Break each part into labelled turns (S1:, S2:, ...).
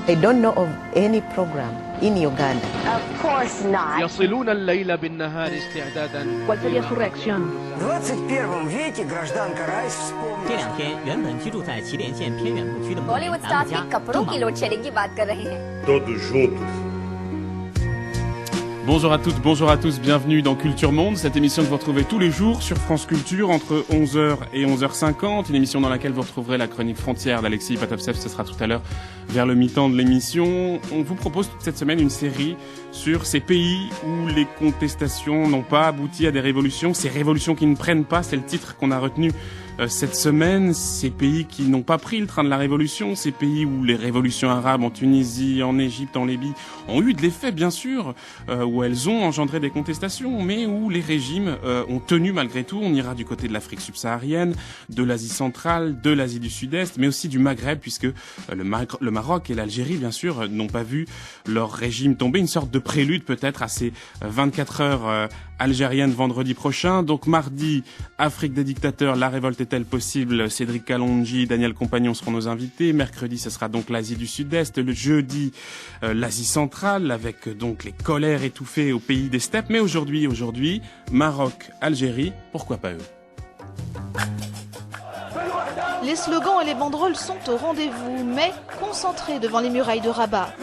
S1: I don't know of any program in Uganda.
S2: Of course not.
S3: يصلون الليل بالنهار استعدادا.
S4: ¿Cuál sería su reacción?
S5: В 21 веке гражданка Райс вспомнила.
S6: 这两天原本居住在祁连县偏远牧区的牧民
S2: बॉलीवुड
S6: 达
S2: स्टार
S6: 木家
S2: की कपड़ों की load shedding की बात कर रहे हैं.
S7: Todos juntos.
S8: Bonjour à toutes, bonjour à tous, bienvenue dans Culture Monde, cette émission que vous retrouvez tous les jours sur France Culture entre 11h et 11h50, une émission dans laquelle vous retrouverez la chronique Frontières d'Alexis Patovtsev, ce sera tout à l'heure vers le mi-temps de l'émission. On vous propose toute cette semaine une série sur ces pays où les contestations n'ont pas abouti à des révolutions, ces révolutions qui ne prennent pas, c'est le titre qu'on a retenu cette semaine, ces pays qui n'ont pas pris le train de la révolution, ces pays où les révolutions arabes en Tunisie, en Égypte, en Libye ont eu de l'effet bien sûr, où elles ont engendré des contestations, mais où les régimes ont tenu malgré tout. On ira du côté de l'Afrique subsaharienne, de l'Asie centrale, de l'Asie du Sud-Est, mais aussi du Maghreb, puisque le Maroc et l'Algérie bien sûr n'ont pas vu leur régime tomber, une sorte de prélude peut-être à ces 24 heures algériennes vendredi prochain. Donc mardi, Afrique des dictateurs, la révolte est-elle possible? Cédric Kalonji, Daniel Compagnon seront nos invités. Mercredi, ce sera donc l'Asie du Sud-Est. Le jeudi, l'Asie centrale, avec donc les colères étouffées au pays des steppes. Mais aujourd'hui, Maroc, Algérie, pourquoi pas eux?
S9: Les slogans et les banderoles sont au rendez-vous, mais concentrés devant les murailles de Rabat.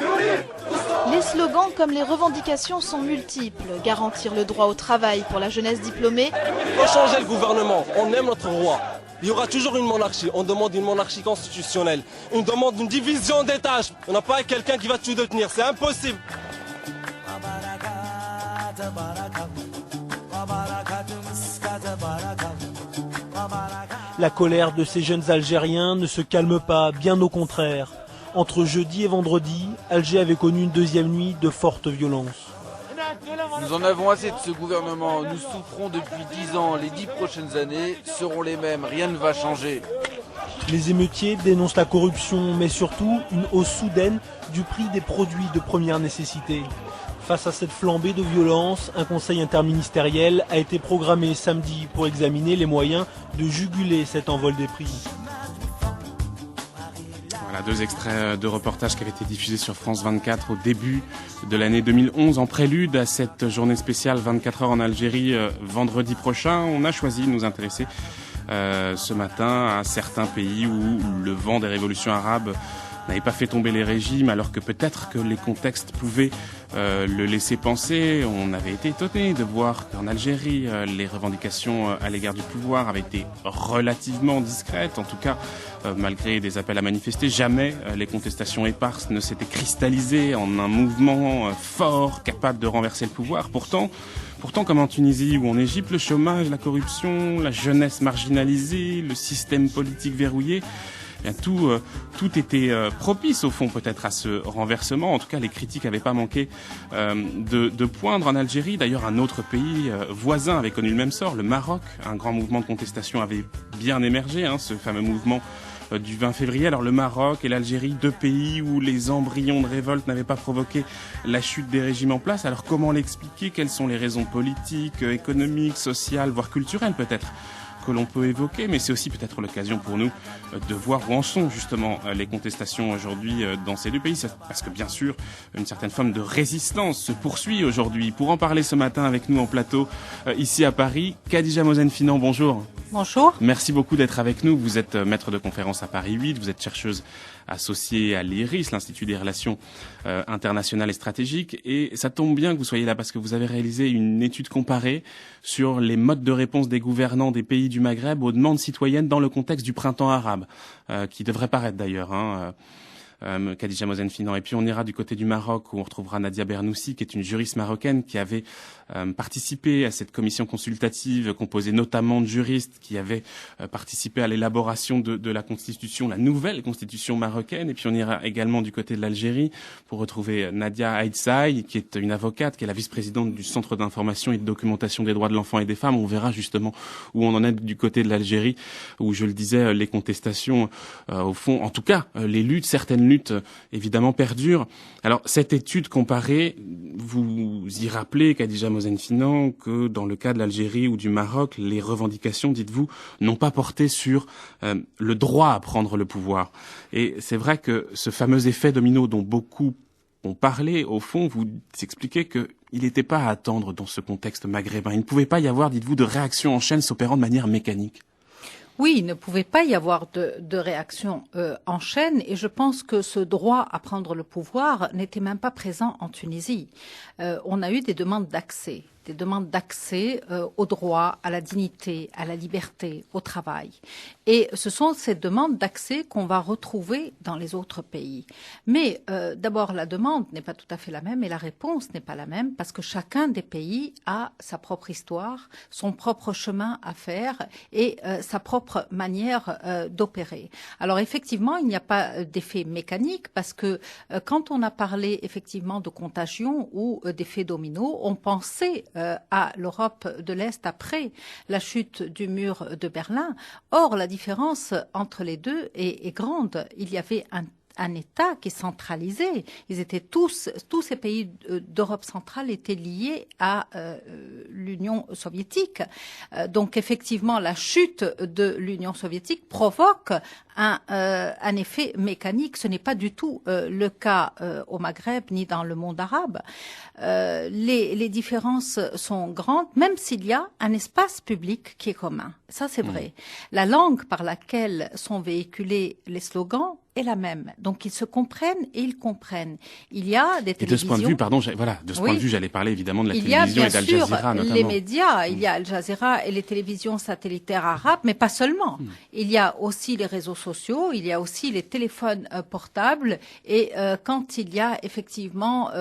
S9: Les slogans comme les revendications sont multiples. Garantir le droit au travail pour la jeunesse diplômée.
S10: Il faut changer le gouvernement, on aime notre roi. Il y aura toujours une monarchie, on demande une monarchie constitutionnelle. On demande une division des tâches. On n'a pas quelqu'un qui va tout détenir, c'est impossible.
S11: La colère de ces jeunes Algériens ne se calme pas, bien au contraire. Entre jeudi et vendredi, Alger avait connu une deuxième nuit de forte violence.
S12: Nous en avons assez de ce gouvernement. Nous souffrons depuis 10 ans. Les 10 prochaines années seront les mêmes. Rien ne va changer.
S11: Les émeutiers dénoncent la corruption, mais surtout une hausse soudaine du prix des produits de première nécessité. Face à cette flambée de violence, un conseil interministériel a été programmé samedi pour examiner les moyens de juguler cet envol des prix.
S8: Voilà, deux extraits de reportages qui avaient été diffusés sur France 24 au début de l'année 2011, en prélude à cette journée spéciale 24 heures en Algérie vendredi prochain. On a choisi de nous intéresser ce matin à certains pays où le vent des révolutions arabes n'avait pas fait tomber les régimes, alors que peut-être que les contextes pouvaient le laisser penser. On avait été étonnés de voir qu'en Algérie, les revendications à l'égard du pouvoir avaient été relativement discrètes. En tout cas, malgré des appels à manifester, jamais les contestations éparses ne s'étaient cristallisées en un mouvement fort, capable de renverser le pouvoir. Pourtant, comme en Tunisie ou en Égypte, le chômage, la corruption, la jeunesse marginalisée, le système politique verrouillé, tout était propice au fond peut-être à ce renversement. En tout cas, les critiques n'avaient pas manqué de poindre en Algérie. D'ailleurs, un autre pays voisin avait connu le même sort, le Maroc. Un grand mouvement de contestation avait bien émergé, ce fameux mouvement du 20 février. Alors le Maroc et l'Algérie, deux pays où les embryons de révolte n'avaient pas provoqué la chute des régimes en place. Alors comment l'expliquer? Quelles sont les raisons politiques, économiques, sociales, voire culturelles peut-être que l'on peut évoquer, mais c'est aussi peut-être l'occasion pour nous de voir où en sont justement les contestations aujourd'hui dans ces deux pays, parce que bien sûr une certaine forme de résistance se poursuit aujourd'hui. Pour en parler ce matin avec nous en plateau ici à Paris, Khadija Mosen-Finan, bonjour.
S13: Bonjour.
S8: Merci beaucoup d'être avec nous. Vous êtes maître de conférence à Paris 8, vous êtes chercheuse associée à l'IRIS, l'Institut des relations internationales et stratégiques, et ça tombe bien que vous soyez là parce que vous avez réalisé une étude comparée sur les modes de réponse des gouvernants des pays du Maghreb aux demandes citoyennes dans le contexte du printemps arabe, qui devrait paraître d'ailleurs, Khadija Mosen-Finan. Et puis on ira du côté du Maroc où on retrouvera Nadia Bernoussi, qui est une juriste marocaine qui avait participé à cette commission consultative composée notamment de juristes qui avaient participé à l'élaboration de la constitution, la nouvelle constitution marocaine. Et puis on ira également du côté de l'Algérie pour retrouver Nadia Aïdsaï, qui est une avocate, qui est la vice-présidente du Centre d'information et de documentation des droits de l'enfant et des femmes. On verra justement où on en est du côté de l'Algérie, où je le disais, les contestations, au fond, en tout cas, certaines luttes lutte, évidemment, perdure. Alors, cette étude comparée, vous y rappelez, Khadija Mozenfinan, que dans le cas de l'Algérie ou du Maroc, les revendications, dites-vous, n'ont pas porté sur le droit à prendre le pouvoir. Et c'est vrai que ce fameux effet domino dont beaucoup ont parlé, au fond, vous expliquez qu'il n'était pas à attendre dans ce contexte maghrébin. Il ne pouvait pas y avoir, dites-vous, de réaction en chaîne s'opérant de manière mécanique.
S4: Oui, il ne pouvait pas y avoir de réaction en chaîne, et je pense que ce droit à prendre le pouvoir n'était même pas présent en Tunisie. On a eu des demandes d'accès au droit, à la dignité, à la liberté, au travail. Et ce sont ces demandes d'accès qu'on va retrouver dans les autres pays. Mais d'abord, la demande n'est pas tout à fait la même et la réponse n'est pas la même, parce que chacun des pays a sa propre histoire, son propre chemin à faire et sa propre manière d'opérer. Alors effectivement, il n'y a pas d'effet mécanique, parce que quand on a parlé effectivement de contagion ou d'effet domino, on pensait à l'Europe de l'Est après la chute du mur de Berlin. Or, la différence entre les deux est grande. Il y avait un État qui est centralisé. Ils étaient tous ces pays d'Europe centrale étaient liés à l'Union soviétique. Donc effectivement, la chute de l'Union soviétique provoque un effet mécanique. Ce n'est pas du tout le cas au Maghreb ni dans le monde arabe. Les différences sont grandes, même s'il y a un espace public qui est commun. Ça, c'est vrai. La langue par laquelle sont véhiculés les slogans est la même. Donc, ils se comprennent et ils comprennent. Il y a des télévisions...
S8: Et de ce point de vue, pardon, point de vue, j'allais parler évidemment de la télévision et d'Al Jazeera, notamment.
S4: Les médias, il y a Al Jazeera et les télévisions satellitaires arabes, mais pas seulement. Il y a aussi les réseaux sociaux, il y a aussi les téléphones portables, et quand il y a effectivement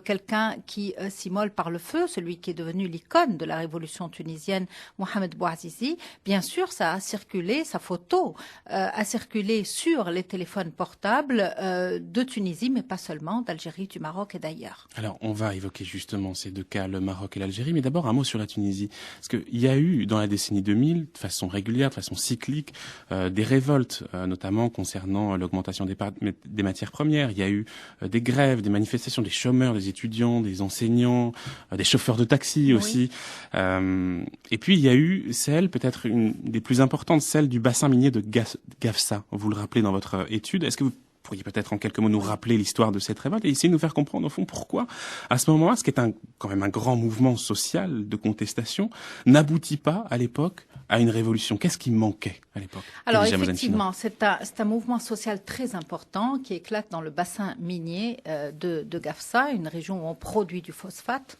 S4: quelqu'un qui s'immole par le feu, celui qui est devenu l'icône de la révolution tunisienne, Mohamed Bouazizi, bien sûr, ça a circulé, sa photo a circulé sur les téléphones portables de Tunisie, mais pas seulement, d'Algérie, du Maroc et d'ailleurs.
S8: Alors, on va évoquer justement ces deux cas, le Maroc et l'Algérie, mais d'abord un mot sur la Tunisie. Parce qu'il y a eu, dans la décennie 2000, de façon régulière, de façon cyclique, des révoltes, notamment concernant l'augmentation des matières premières. Il y a eu des grèves, des manifestations des chômeurs, des étudiants, des enseignants, des chauffeurs de taxi aussi. Et puis, il y a eu celle, peut-être une des plus importantes, celle du bassin minier de Gafsa. Vous le rappelez dans votre étude. Est-ce que vous pourriez peut-être en quelques mots nous rappeler l'histoire de cette révolte et essayer de nous faire comprendre au fond pourquoi, à ce moment-là, ce qui est quand même un grand mouvement social de contestation, n'aboutit pas à l'époque à une révolution? Qu'est-ce qui manquait à l'époque?
S4: Alors effectivement, c'est un mouvement social très important qui éclate dans le bassin minier de Gafsa, une région où on produit du phosphate.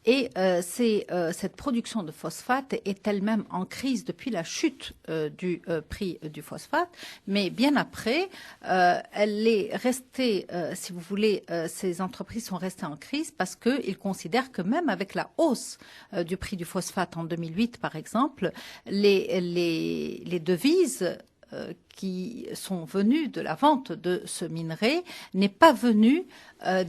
S4: Et cette production de phosphate est elle-même en crise depuis la chute du prix du phosphate, mais bien après, elle est restée, si vous voulez, ces entreprises sont restées en crise parce qu'ils considèrent que même avec la hausse du prix du phosphate en 2008, par exemple, les devises qui sont venues de la vente de ce minerai n'est pas venue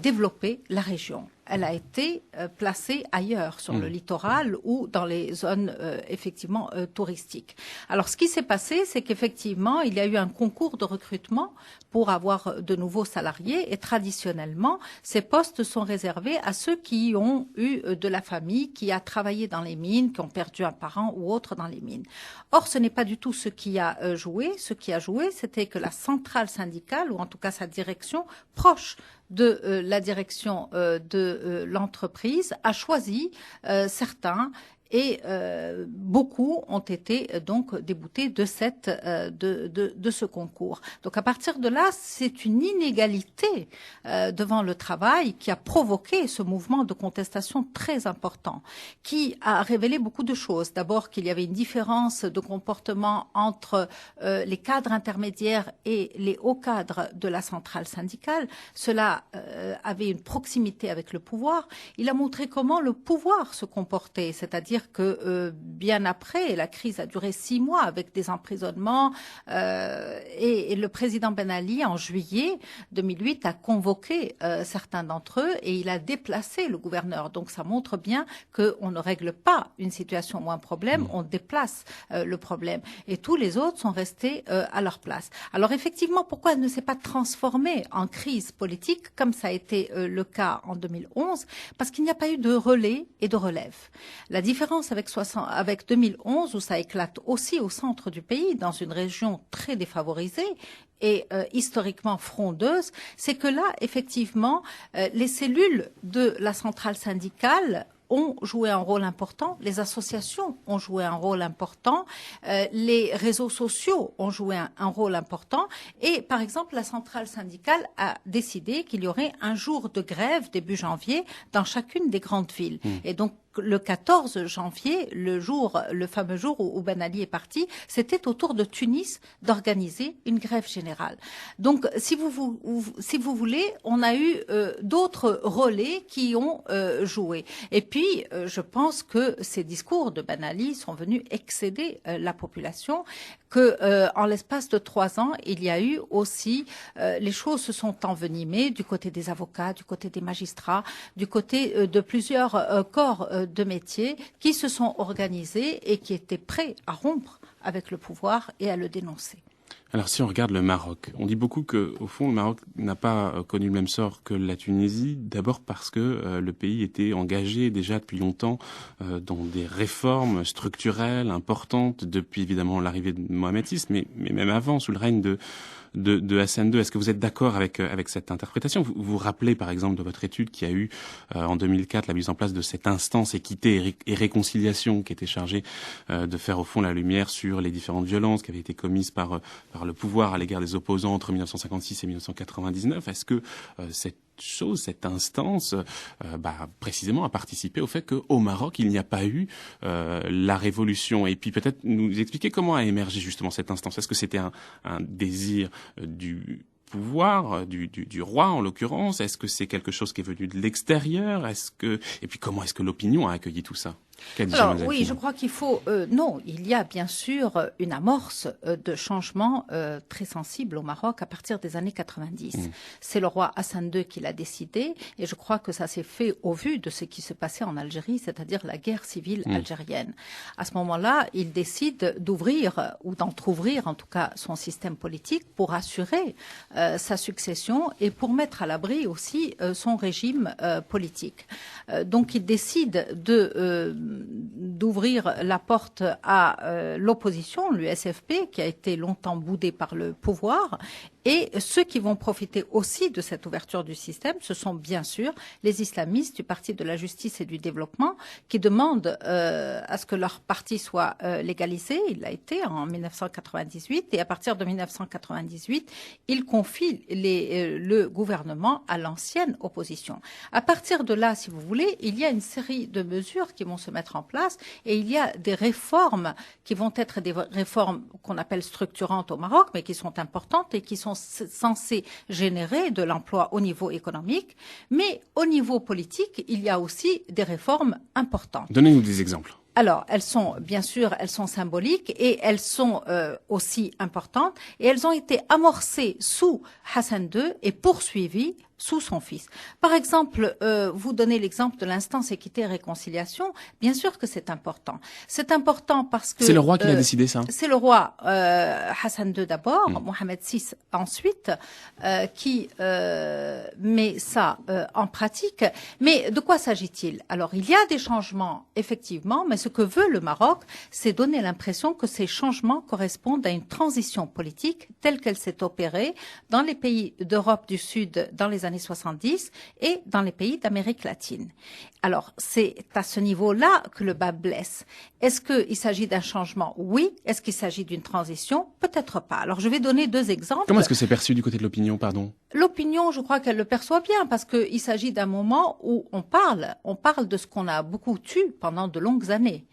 S4: développer la région. Elle a été placée ailleurs, sur le littoral ou dans les zones effectivement touristiques. Alors ce qui s'est passé, c'est qu'effectivement, il y a eu un concours de recrutement pour avoir de nouveaux salariés et traditionnellement, ces postes sont réservés à ceux qui ont eu de la famille, qui a travaillé dans les mines, qui ont perdu un parent ou autre dans les mines. Or, ce n'est pas du tout ce qui a joué. Ce qui a joué, c'était que la centrale syndicale, ou en tout cas sa direction, proche de la direction de l'entreprise, a choisi certains et beaucoup ont été donc déboutés de ce concours. Donc à partir de là, c'est une inégalité devant le travail qui a provoqué ce mouvement de contestation très important, qui a révélé beaucoup de choses. D'abord qu'il y avait une différence de comportement entre les cadres intermédiaires et les hauts cadres de la centrale syndicale. Cela avait une proximité avec le pouvoir. Il a montré comment le pouvoir se comportait, c'est-à-dire dire que bien après, la crise a duré 6 mois avec des emprisonnements et le président Ben Ali, en juillet 2008, a convoqué certains d'entre eux et il a déplacé le gouverneur. Donc ça montre bien qu'on ne règle pas une situation ou un problème, on déplace le problème. Et tous les autres sont restés à leur place. Alors effectivement, pourquoi elle ne s'est pas transformée en crise politique, comme ça a été le cas en 2011? Parce qu'il n'y a pas eu de relais et de relève. La différence avec 2011, où ça éclate aussi au centre du pays, dans une région très défavorisée et historiquement frondeuse, c'est que là, effectivement, les cellules de la centrale syndicale ont joué un rôle important, les associations ont joué un rôle important, les réseaux sociaux ont joué un rôle important et par exemple la centrale syndicale a décidé qu'il y aurait un jour de grève début janvier dans chacune des grandes villes. Et donc le 14 janvier, le fameux jour où Ben Ali est parti, c'était au tour de Tunis d'organiser une grève générale. Donc, si vous voulez, on a eu d'autres relais qui ont joué. Et puis, je pense que ces discours de Ben Ali sont venus excéder la population, que en l'espace de 3 ans, il y a eu aussi, les choses se sont envenimées du côté des avocats, du côté des magistrats, du côté de plusieurs corps de métiers qui se sont organisés et qui étaient prêts à rompre avec le pouvoir et à le dénoncer.
S8: Alors si on regarde le Maroc, on dit beaucoup que au fond le Maroc n'a pas connu le même sort que la Tunisie, d'abord parce que le pays était engagé déjà depuis longtemps dans des réformes structurelles importantes depuis évidemment l'arrivée de Mohamed VI, mais même avant, sous le règne de Hassan II. Est-ce que vous êtes d'accord avec cette interprétation? Vous vous rappelez par exemple de votre étude qui a eu en 2004 la mise en place de cette instance équité et réconciliation qui était chargée de faire au fond la lumière sur les différentes violences qui avaient été commises par le pouvoir à l'égard des opposants entre 1956 et 1999. Est-ce que cette instance, précisément a participé au fait qu'au Maroc, il n'y a pas eu la révolution? Et puis peut-être nous expliquer comment a émergé justement cette instance. Est-ce que c'était un désir du pouvoir, du roi en l'occurrence? Est-ce que c'est quelque chose qui est venu de l'extérieur? Et puis comment est-ce que l'opinion a accueilli tout ça?
S4: Alors oui, je crois qu'il faut... non, il y a bien sûr une amorce de changement très sensible au Maroc à partir des années 90. C'est le roi Hassan II qui l'a décidé et je crois que ça s'est fait au vu de ce qui se passait en Algérie, c'est-à-dire la guerre civile algérienne. À ce moment-là, il décide d'ouvrir ou d'entrouvrir en tout cas son système politique pour assurer sa succession et pour mettre à l'abri aussi son régime politique. Donc il décide d'ouvrir la porte à l'opposition, l'USFP, qui a été longtemps boudée par le pouvoir. Et ceux qui vont profiter aussi de cette ouverture du système, ce sont bien sûr les islamistes du Parti de la Justice et du Développement qui demandent à ce que leur parti soit légalisé. Il l'a été en 1998 et à partir de 1998, ils confient le gouvernement à l'ancienne opposition. À partir de là, si vous voulez, il y a une série de mesures qui vont se mettre en place et il y a des réformes qui vont être des réformes qu'on appelle structurantes au Maroc, mais qui sont importantes et qui sont censées générer de l'emploi au niveau économique. Mais au niveau politique, il y a aussi des réformes importantes.
S8: Donnez-nous des exemples.
S4: Alors, elles sont symboliques et elles sont aussi importantes et elles ont été amorcées sous Hassan II et poursuivies sous son fils. Par exemple, vous donnez l'exemple de l'instance équité et réconciliation. Bien sûr que c'est important. C'est important parce que...
S8: C'est le roi qui l'a décidé, ça?
S4: C'est le roi Hassan II d'abord, Mohamed VI ensuite, qui met ça en pratique. Mais de quoi s'agit-il? Alors, il y a des changements, effectivement, mais ce que veut le Maroc, c'est donner l'impression que ces changements correspondent à une transition politique telle qu'elle s'est opérée dans les pays d'Europe du Sud dans les années 70 et dans les pays d'Amérique latine. Alors, c'est à ce niveau-là que le bas blesse. Est-ce qu'il s'agit d'un changement? Oui. Est-ce qu'il s'agit d'une transition? Peut-être pas. Alors, je vais donner 2 exemples.
S8: Comment est-ce que c'est perçu du côté de l'opinion, pardon?
S4: L'opinion, je crois qu'elle le perçoit bien, parce qu'il s'agit d'un moment où on parle de ce qu'on a beaucoup tué pendant de longues années.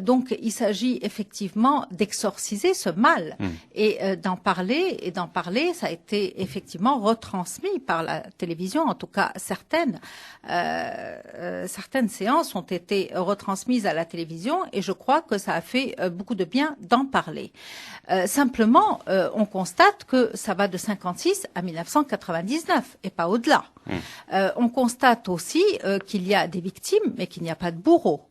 S4: Donc, il s'agit effectivement d'exorciser ce mal et d'en parler, ça a été effectivement retransmis par la télévision, en tout cas certaines séances ont été retransmises à la télévision et je crois que ça a fait beaucoup de bien d'en parler. Simplement, on constate que ça va de 56 à 1999 et pas au-delà. On constate aussi qu'il y a des victimes, mais qu'il n'y a pas de bourreaux.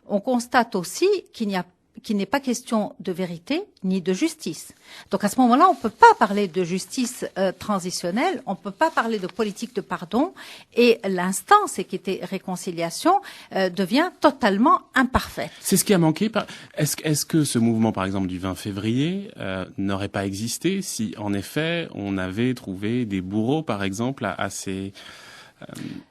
S4: On constate aussi qu'il n'est pas question de vérité ni de justice. Donc à ce moment-là, on ne peut pas parler de justice transitionnelle, on ne peut pas parler de politique de pardon, et l'instance équité réconciliation devient totalement imparfaite.
S8: C'est ce qui a manqué. Est-ce que ce mouvement, par exemple, du 20 février n'aurait pas existé si, en effet, on avait trouvé des bourreaux, par exemple, à ces...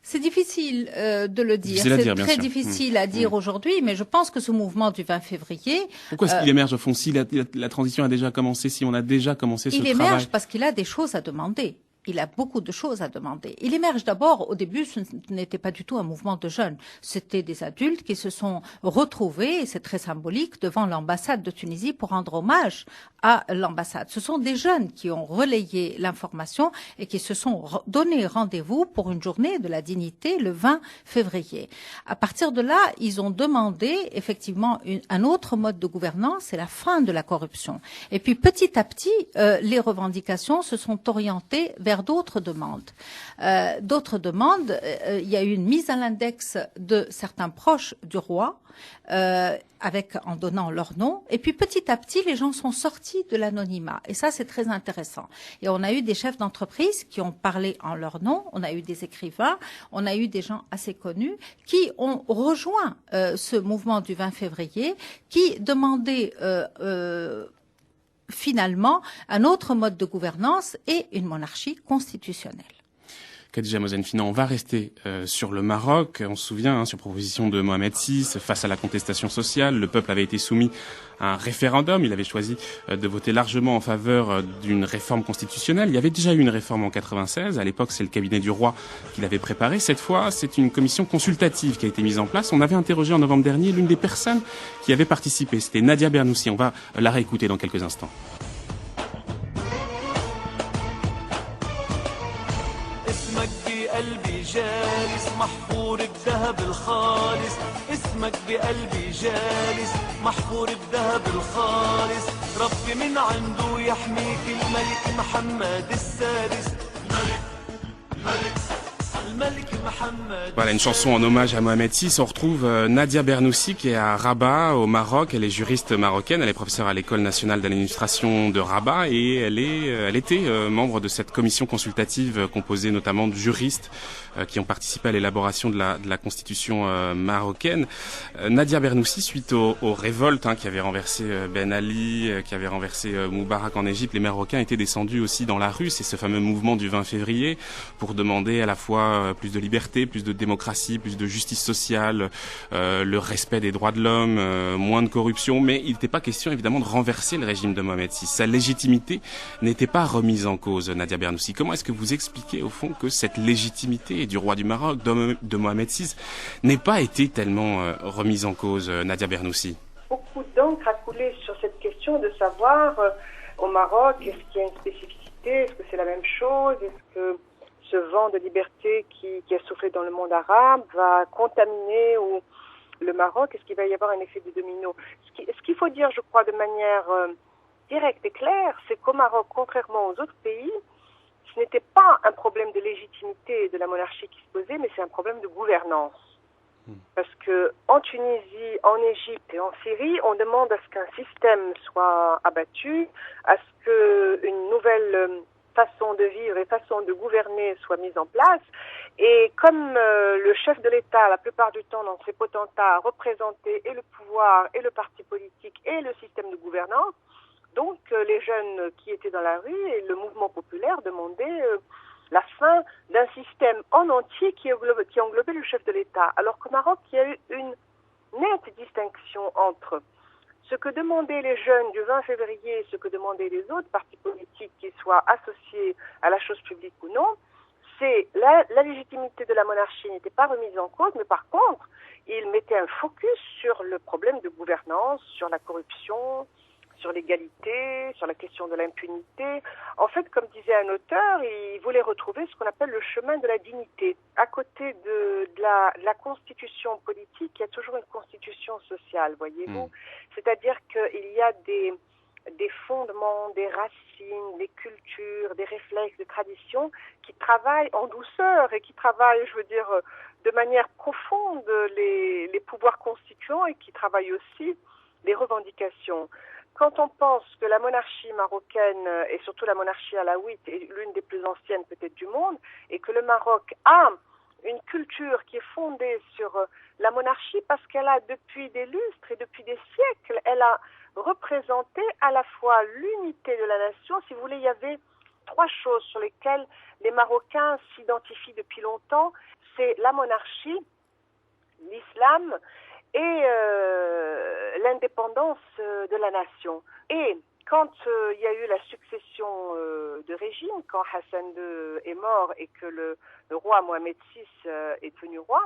S4: C'est difficile de le dire. C'est très difficile à dire aujourd'hui, mais je pense que ce mouvement du 20 février...
S8: Pourquoi est-ce qu'il émerge au fond si la transition a déjà commencé, si on a déjà commencé ce travail?
S4: Il émerge parce qu'il a des choses à demander. Il a beaucoup de choses à demander. Il émerge d'abord, au début, ce n'était pas du tout un mouvement de jeunes. C'était des adultes qui se sont retrouvés, et c'est très symbolique, devant l'ambassade de Tunisie pour rendre hommage à l'ambassade. Ce sont des jeunes qui ont relayé l'information et qui se sont donné rendez-vous pour une journée de la dignité le 20 février. À partir de là, ils ont demandé effectivement un autre mode de gouvernance et la fin de la corruption. Et puis petit à petit, les revendications se sont orientées vers d'autres demandes. Il y a eu une mise à l'index de certains proches du roi, en donnant leur nom. Et puis petit à petit, les gens sont sortis de l'anonymat. Et ça, c'est très intéressant. Et on a eu des chefs d'entreprise qui ont parlé en leur nom. On a eu des écrivains. On a eu des gens assez connus qui ont rejoint ce mouvement du 20 février qui demandait finalement un autre mode de gouvernance et une monarchie constitutionnelle.
S8: Khadija Mozenfina, on va rester sur le Maroc. On se souvient, sur proposition de Mohamed VI, face à la contestation sociale, le peuple avait été soumis à un référendum. Il avait choisi de voter largement en faveur d'une réforme constitutionnelle. Il y avait déjà eu une réforme en 96. À l'époque, c'est le cabinet du roi qui l'avait préparée. Cette fois, c'est une commission consultative qui a été mise en place. On avait interrogé en novembre dernier l'une des personnes qui avait participé. C'était Nadia Bernoussi. On va la réécouter dans quelques instants.
S7: قلبي جالس محفور بذهب الخالص اسمك بقلبي جالس محفور بذهب الخالص ربي من عنده يحميك الملك محمد السادس الملك
S8: Voilà, une chanson en hommage à Mohamed VI. On retrouve Nadia Bernoussi qui est à Rabat, au Maroc. Elle est juriste marocaine, elle est professeure à l'École nationale d'administration de Rabat et elle était membre de cette commission consultative composée notamment de juristes qui ont participé à l'élaboration de la constitution marocaine. Nadia Bernoussi, suite aux révoltes qui avaient renversé Ben Ali, qui avaient renversé Moubarak en Égypte, les Marocains étaient descendus aussi dans la rue. C'est ce fameux mouvement du 20 février pour demander à la fois plus de liberté, plus de démocratie, plus de justice sociale, le respect des droits de l'homme, moins de corruption. Mais il n'était pas question évidemment de renverser le régime de Mohamed VI. Sa légitimité n'était pas remise en cause, Nadia Bernoussi. Comment est-ce que vous expliquez au fond que cette légitimité du roi du Maroc, de Mohamed VI, n'ait pas été tellement remise en cause, Nadia Bernoussi?
S13: Beaucoup d'encre a coulé sur cette question de savoir au Maroc, est-ce qu'il y a une spécificité, est-ce que c'est la même chose, est-ce que ce vent de liberté qui a soufflé dans le monde arabe va contaminer le Maroc? Est-ce qu'il va y avoir un effet de domino? Ce qu'il faut dire, je crois, de manière directe et claire, c'est qu'au Maroc, contrairement aux autres pays, ce n'était pas un problème de légitimité de la monarchie qui se posait, mais c'est un problème de gouvernance. Parce que en Tunisie, en Égypte et en Syrie, on demande à ce qu'un système soit abattu, à ce qu'une nouvelle façon de vivre et façon de gouverner soit mise en place. Et comme le chef de l'État, la plupart du temps dans ses potentats, représentait et le pouvoir, et le parti politique, et le système de gouvernance, donc les jeunes qui étaient dans la rue et le mouvement populaire demandaient la fin d'un système en entier qui englobait le chef de l'État. Alors qu'au Maroc, il y a eu une nette distinction entre Ce que demandaient les jeunes du 20 février, ce que demandaient les autres partis politiques, qu'ils soient associés à la chose publique ou non, c'est la légitimité de la monarchie n'était pas remise en cause, mais par contre, ils mettaient un focus sur le problème de gouvernance, sur la corruption, sur l'égalité, sur la question de l'impunité. En fait, comme disait un auteur, il voulait retrouver ce qu'on appelle le chemin de la dignité. À côté de la constitution politique, il y a toujours une constitution sociale, voyez-vous. C'est-à-dire qu'il y a des fondements, des racines, des cultures, des réflexes, des traditions qui travaillent en douceur et qui travaillent, je veux dire, de manière profonde les pouvoirs constituants et qui travaillent aussi les revendications. Quand on pense que la monarchie marocaine, et surtout la monarchie alaouite, est l'une des plus anciennes peut-être du monde, et que le Maroc a une culture qui est fondée sur la monarchie parce qu'elle a depuis des lustres et depuis des siècles, elle a représenté à la fois l'unité de la nation. Si vous voulez, il y avait trois choses sur lesquelles les Marocains s'identifient depuis longtemps. C'est la monarchie, l'islam et l'indépendance de la nation. Et quand il y a eu la succession de régime, quand Hassan II est mort et que le roi Mohamed VI est devenu roi,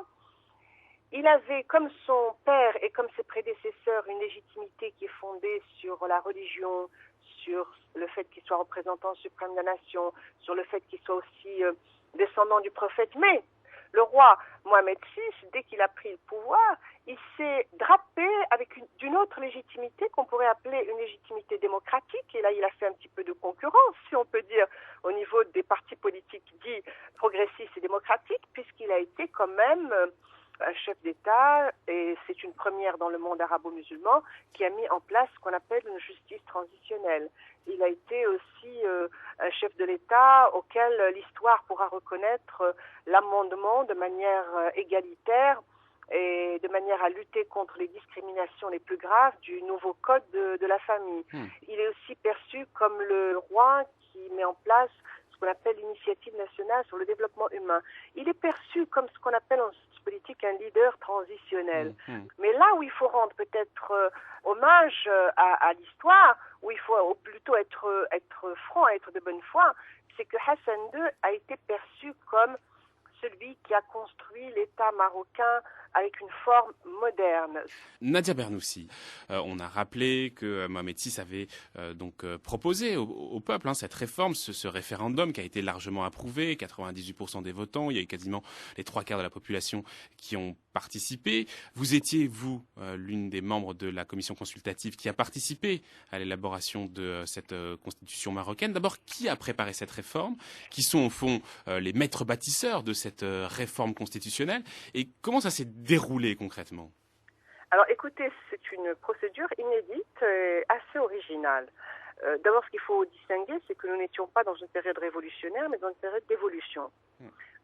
S13: il avait, comme son père et comme ses prédécesseurs, une légitimité qui est fondée sur la religion, sur le fait qu'il soit représentant suprême de la nation, sur le fait qu'il soit aussi descendant du prophète. Mais le roi Mohamed VI, dès qu'il a pris le pouvoir, il s'est drapé avec d'une autre légitimité qu'on pourrait appeler une légitimité démocratique. Et là, il a fait un petit peu de concurrence, si on peut dire, au niveau des partis politiques dits progressistes et démocratiques, puisqu'il a été quand même un chef d'État, et c'est une première dans le monde arabo-musulman, qui a mis en place ce qu'on appelle une justice transitionnelle. Il a été aussi un chef de l'État auquel l'histoire pourra reconnaître l'amendement de manière égalitaire et de manière à lutter contre les discriminations les plus graves du nouveau code de la famille. Il est aussi perçu comme le roi qui met en place ce qu'on appelle l'initiative nationale sur le développement humain. Il est perçu comme ce qu'on appelle en politique un leader transitionnel. Mais là où il faut rendre peut-être hommage à l'histoire, où il faut plutôt être franc, être de bonne foi, c'est que Hassan II a été perçu comme celui qui a construit l'État marocain avec une forme moderne.
S8: Nadia Bernoussi, on a rappelé que Mohamed VI avait proposé au peuple cette réforme, ce référendum qui a été largement approuvé, 98% des votants, il y a eu quasiment les 3/4 de la population qui ont participé. Vous étiez, vous, l'une des membres de la commission consultative qui a participé à l'élaboration de cette constitution marocaine. D'abord, qui a préparé cette réforme? Qui sont au fond les maîtres bâtisseurs de cette réforme constitutionnelle? Et comment ça s'est déroulé concrètement?
S13: Alors écoutez, c'est une procédure inédite et assez originale. D'abord, ce qu'il faut distinguer, c'est que nous n'étions pas dans une période révolutionnaire, mais dans une période d'évolution.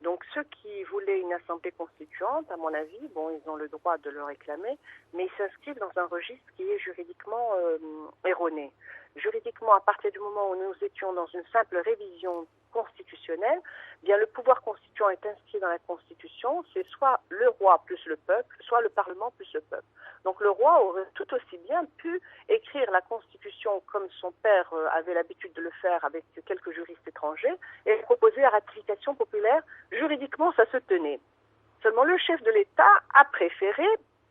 S13: Donc ceux qui voulaient une assemblée constituante, à mon avis, ils ont le droit de le réclamer, mais ils s'inscrivent dans un registre qui est juridiquement erroné. Juridiquement, à partir du moment où nous étions dans une simple révision constitutionnelle, bien le pouvoir constituant est inscrit dans la Constitution, c'est soit le roi plus le peuple, soit le Parlement plus le peuple. Donc le roi aurait tout aussi bien pu écrire la Constitution comme son père avait l'habitude de le faire avec quelques juristes étrangers et proposer la ratification populaire. Juridiquement, ça se tenait. Seulement le chef de l'État a préféré,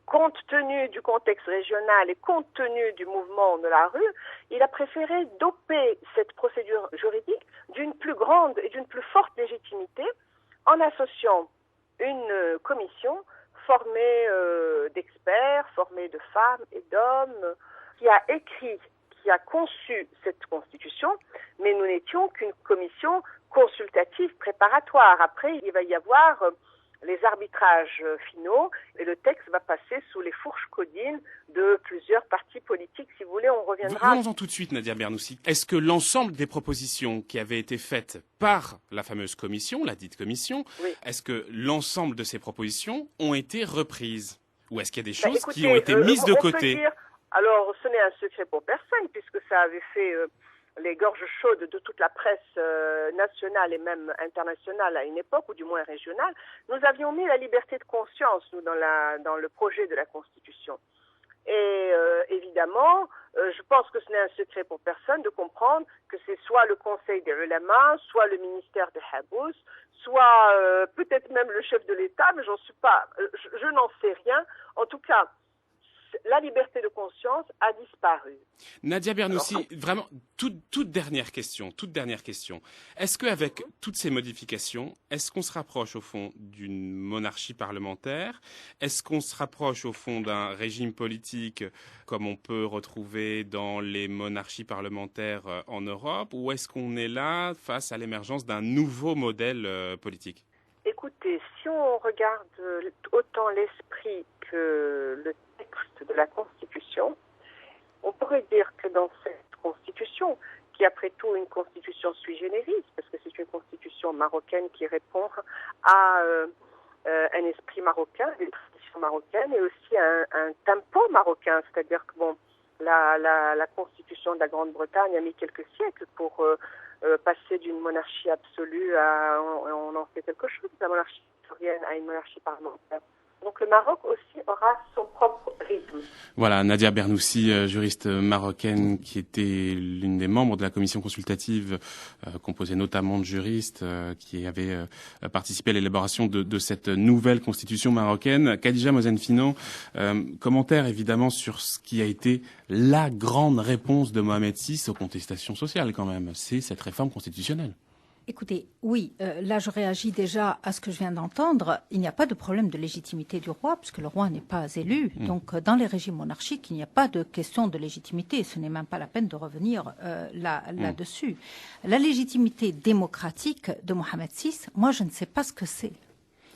S13: compte tenu du contexte régional et compte tenu du mouvement de la rue, il a préféré doper cette procédure juridique d'une plus grande et d'une plus forte légitimité en associant une commission formée d'experts, formée de femmes et d'hommes, qui a écrit, qui a conçu cette constitution, mais nous n'étions qu'une commission consultative préparatoire. Après, il va y avoir les arbitrages finaux et le texte va passer sous les fourches caudines de plusieurs partis politiques. Si vous voulez, on reviendra...
S8: Venons-en tout de suite, Nadia Bernoussi. Est-ce que l'ensemble des propositions qui avaient été faites par la fameuse commission, la dite commission, est-ce que l'ensemble de ces propositions ont été reprises? Ou est-ce qu'il y a des choses qui ont été mises de côté?
S13: Alors, ce n'est un secret pour personne, puisque ça avait fait... les gorges chaudes de toute la presse nationale et même internationale à une époque, ou du moins régionale, nous avions mis la liberté de conscience, nous, dans le projet de la Constitution. Et évidemment, je pense que ce n'est un secret pour personne de comprendre que c'est soit le Conseil des Ulama, soit le ministère des Habous, soit peut-être même le chef de l'État, mais j'en suis pas, je n'en sais rien. En tout cas, la liberté de conscience a disparu.
S8: Nadia Bernoussi, vraiment, toute dernière question. Est-ce qu'avec toutes ces modifications, est-ce qu'on se rapproche au fond d'une monarchie parlementaire? Est-ce qu'on se rapproche au fond d'un régime politique comme on peut retrouver dans les monarchies parlementaires en Europe? Ou est-ce qu'on est là face à l'émergence d'un nouveau modèle politique?
S13: Écoutez, si on regarde autant l'esprit que le texte de la Constitution, on pourrait dire que dans cette Constitution, qui est après tout une Constitution sui generis, parce que c'est une Constitution marocaine qui répond à un esprit marocain, des traditions marocaines, et aussi un tempo marocain, c'est-à-dire que la Constitution de la Grande-Bretagne a mis quelques siècles pour passer d'une monarchie absolue à on en fait quelque chose, de la monarchie victorienne à une monarchie parlementaire. Donc le Maroc aussi aura son propre rythme.
S8: Voilà, Nadia Bernoussi, juriste marocaine qui était l'une des membres de la commission consultative composée notamment de juristes qui avaient participé à l'élaboration de cette nouvelle constitution marocaine. Khadija Mozenfino, commentaire évidemment sur ce qui a été la grande réponse de Mohamed VI aux contestations sociales quand même, c'est cette réforme constitutionnelle.
S4: Écoutez, oui, là je réagis déjà à ce que je viens d'entendre. Il n'y a pas de problème de légitimité du roi, puisque le roi n'est pas élu. Donc dans les régimes monarchiques, il n'y a pas de question de légitimité. Ce n'est même pas la peine de revenir là-dessus. La légitimité démocratique de Mohamed VI, moi je ne sais pas ce que c'est.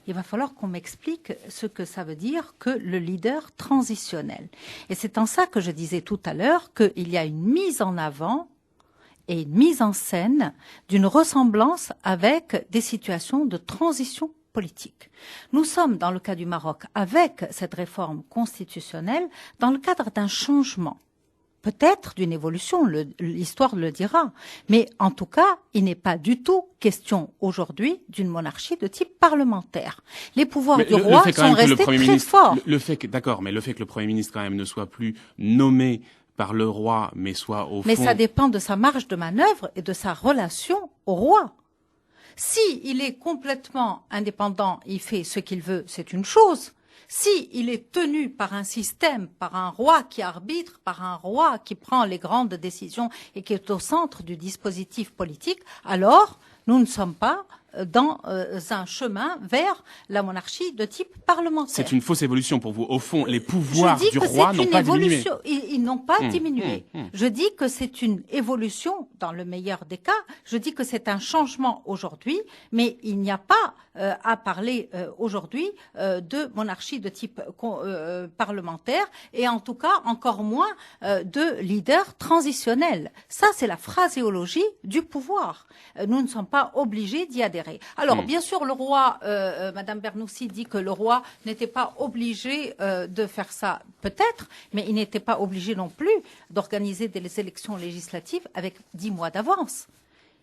S4: Il va falloir qu'on m'explique ce que ça veut dire que le leader transitionnel. Et c'est en ça que je disais tout à l'heure qu'il y a une mise en avant et une mise en scène d'une ressemblance avec des situations de transition politique. Nous sommes, dans le cas du Maroc, avec cette réforme constitutionnelle, dans le cadre d'un changement. Peut-être d'une évolution, l'histoire le dira. Mais en tout cas, il n'est pas du tout question aujourd'hui d'une monarchie de type parlementaire. Les pouvoirs du roi sont restés très forts.
S8: D'accord, mais le fait que le Premier ministre quand même ne soit plus nommé par le roi, mais soit au fond...
S4: Mais ça dépend de sa marge de manœuvre et de sa relation au roi. Si il est complètement indépendant, il fait ce qu'il veut, c'est une chose. Si il est tenu par un système, par un roi qui arbitre, par un roi qui prend les grandes décisions et qui est au centre du dispositif politique, alors nous ne sommes pas dans un chemin vers la monarchie de type parlementaire.
S8: C'est une fausse évolution pour vous. Au fond, les pouvoirs du roi n'ont pas diminué.
S4: Ils n'ont pas diminué. Je dis que c'est une évolution dans le meilleur des cas. Je dis que c'est un changement aujourd'hui, mais il n'y a pas à parler aujourd'hui de monarchie de type parlementaire et en tout cas encore moins de leader transitionnel. Ça, c'est la phraséologie du pouvoir. Nous ne sommes pas obligés d'y adhérer. Alors, bien sûr, le roi, Madame Bernoussi dit que le roi n'était pas obligé de faire ça, peut-être, mais il n'était pas obligé non plus d'organiser des élections législatives avec 10 mois d'avance.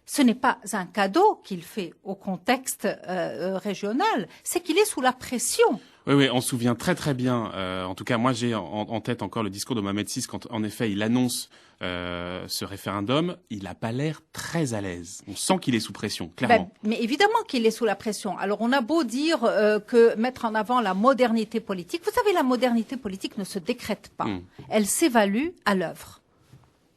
S4: Ce n'est pas un cadeau qu'il fait au contexte régional, c'est qu'il est sous la pression.
S8: Oui, on se souvient très très bien. En tout cas, moi j'ai en tête encore le discours de Mohamed VI quand, en effet, il annonce ce référendum. Il n'a pas l'air très à l'aise. On sent qu'il est sous pression, clairement.
S4: Mais évidemment qu'il est sous la pression. Alors on a beau dire que mettre en avant la modernité politique. Vous savez, la modernité politique ne se décrète pas. Elle s'évalue à l'œuvre.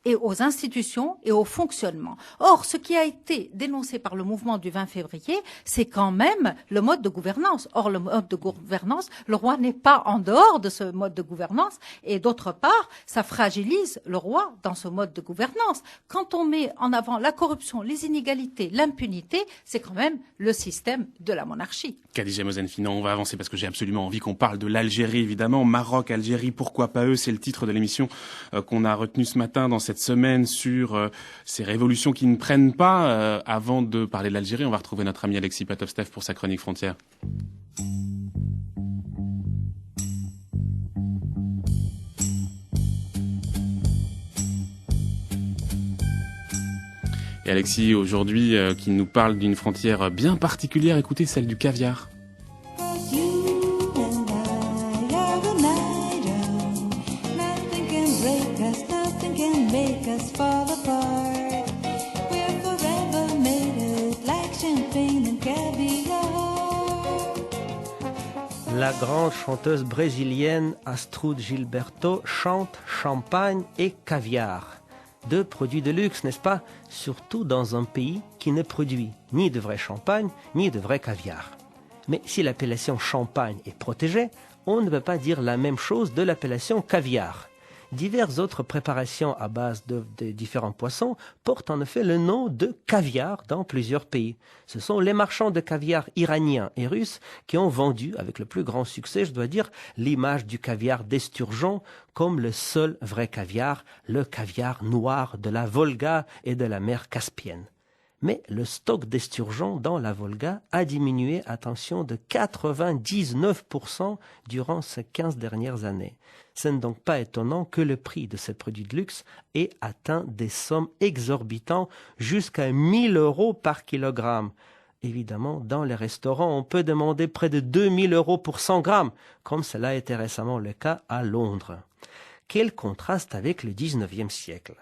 S4: Et aux institutions et au fonctionnement. Or, ce qui a été dénoncé par le mouvement du 20 février, c'est quand même le mode de gouvernance. Or, le mode de gouvernance, le roi n'est pas en dehors de ce mode de gouvernance. Et d'autre part, ça fragilise le roi dans ce mode de gouvernance. Quand on met en avant la corruption, les inégalités, l'impunité, c'est quand même le système de la monarchie.
S8: Khadija Mozenfino, on va avancer parce que j'ai absolument envie qu'on parle de l'Algérie, évidemment. Maroc, Algérie, pourquoi pas eux? C'est le titre de l'émission qu'on a retenu ce matin dans cette semaine sur ces révolutions qui ne prennent pas. Avant de parler de l'Algérie, on va retrouver notre ami Alexis Patovstev pour sa chronique Frontières. Et Alexis, aujourd'hui, qui nous parle d'une frontière bien particulière, écoutez, celle du caviar.
S14: la grande chanteuse brésilienne Astrud Gilberto chante champagne et caviar. 2 produits de luxe, n'est-ce pas? Surtout dans un pays qui ne produit ni de vrai champagne, ni de vrai caviar. Mais si l'appellation champagne est protégée, on ne peut pas dire la même chose de l'appellation caviar. Diverses autres préparations à base de différents poissons portent en effet le nom de caviar dans plusieurs pays. Ce sont les marchands de caviar iraniens et russes qui ont vendu, avec le plus grand succès, je dois dire, l'image du caviar d'esturgeon comme le seul vrai caviar, le caviar noir de la Volga et de la mer Caspienne. Mais le stock d'esturgeon dans la Volga a diminué, attention, de 99% durant ces 15 dernières années. Ce n'est donc pas étonnant que le prix de ces produits de luxe ait atteint des sommes exorbitantes jusqu'à 1 000 € par kilogramme. Évidemment, dans les restaurants, on peut demander près de 2 000 € pour 100 grammes, comme cela a été récemment le cas à Londres. Quel contraste avec le 19e siècle!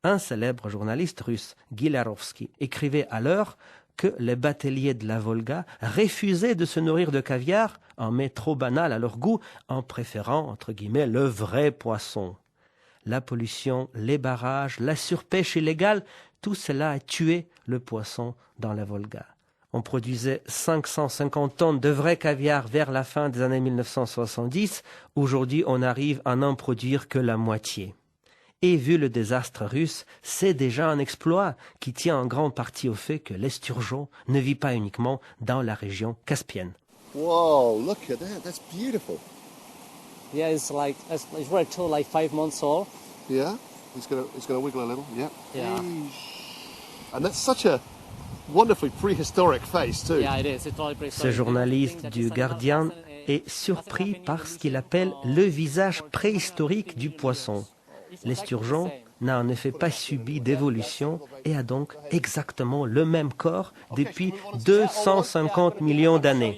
S14: Un célèbre journaliste russe, Gilarovski, écrivait alors que les bateliers de la Volga refusaient de se nourrir de caviar, un mets trop banal à leur goût, en préférant, entre guillemets, le vrai poisson. La pollution, les barrages, la surpêche illégale, tout cela a tué le poisson dans la Volga. On produisait 550 tonnes de vrai caviar vers la fin des années 1970. Aujourd'hui, on arrive à n'en produire que la moitié. Et vu le désastre russe, c'est déjà un exploit qui tient en grande partie au fait que l'esturgeon ne vit pas uniquement dans la région caspienne.
S15: Whoa, look at that. That's beautiful.
S16: Yeah, it's very tall, like 5 months old.
S15: Yeah, it's gonna wiggle a little. Yeah.
S16: Yeah.
S15: And that's such a wonderfully prehistoric face too.
S16: Yeah, it is. It's totally prehistoric.
S14: Ce journaliste du Guardian est surpris par ce qu'il appelle le visage préhistorique du poisson. L'esturgeon n'a en effet pas subi d'évolution et a donc exactement le même corps depuis 250 millions d'années.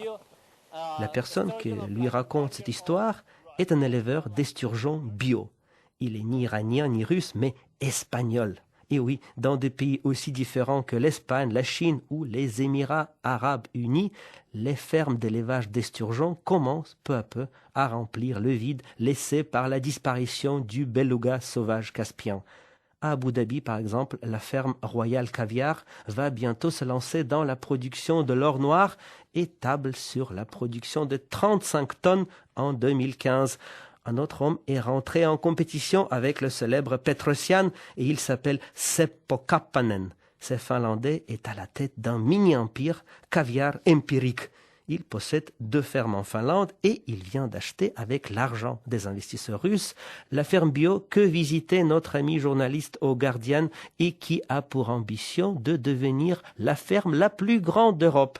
S14: La personne qui lui raconte cette histoire est un éleveur d'esturgeons bio. Il est ni iranien ni russe, mais espagnol. Et oui, dans des pays aussi différents que l'Espagne, la Chine ou les Émirats arabes unis, les fermes d'élevage d'esturgeons commencent peu à peu à remplir le vide laissé par la disparition du beluga sauvage caspien. À Abu Dhabi, par exemple, la ferme Royal Caviar va bientôt se lancer dans la production de l'or noir et table sur la production de 35 tonnes en 2015. Un autre homme est rentré en compétition avec le célèbre Petrosian et il s'appelle Seppo Kappanen. Ce Finlandais est à la tête d'un mini-empire caviar empirique. Il possède 2 fermes en Finlande et il vient d'acheter avec l'argent des investisseurs russes la ferme bio que visitait notre ami journaliste au Guardian et qui a pour ambition de devenir la ferme la plus grande d'Europe.